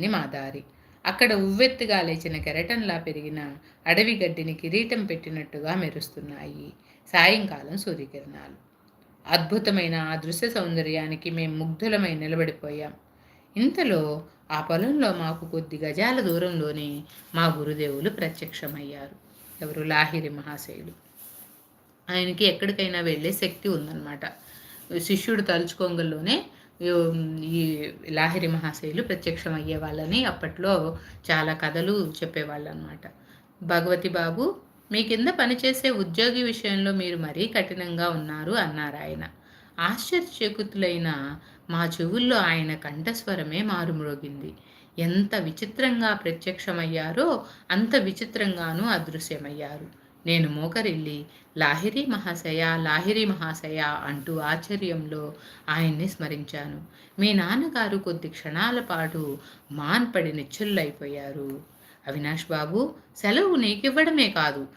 మా దారి. అక్కడ ఉవ్వెత్తుగా లేచిన కెరటంలా పెరిగిన అడవి గడ్డిని కిరీటం పెట్టినట్టుగా మెరుస్తున్నాయి సాయంకాలం సూర్యకిరణాలు. అద్భుతమైన ఆ దృశ్య సౌందర్యానికి మేం ముగ్ధులమై నిలబడిపోయాం. ఇంతలో ఆ పొలంలో మాకు కొద్ది గజాల దూరంలోనే మా గురుదేవులు ప్రత్యక్షమయ్యారు. ఎవరు? లాహిరి మహాశయులు. ఆయనకి ఎక్కడికైనా వెళ్ళే శక్తి ఉందన్నమాట. శిష్యుడు తలుచుకోంగల్లోనే ఈ లాహిరి మహాశయులు ప్రత్యక్షమయ్యే వాళ్ళని అప్పట్లో చాలా కథలు చెప్పేవాళ్ళనమాట. భగవతి బాబు, మీ కింద పనిచేసే ఉద్యోగి విషయంలో మీరు మరీ కఠినంగా ఉన్నారు అన్నారాయన. ఆశ్చర్యచకితులైన మా చెవుల్లో ఆయన కంఠస్వరమే మారుమ్రోగింది. ఎంత విచిత్రంగా ప్రత్యక్షమయ్యారో అంత విచిత్రంగానూ అదృశ్యమయ్యారు. నేను మోకరిల్లి లాహిరి మహాశయ, లాహిరి మహాశయ అంటూ ఆశ్చర్యంలో ఆయన్ని స్మరించాను. మీ నాన్నగారు కొద్ది క్షణాల పాటు మాన్పడి నిశ్చలులైపోయారు. అవినాష్ బాబు, సెలవు నీకివ్వడమే కాదు,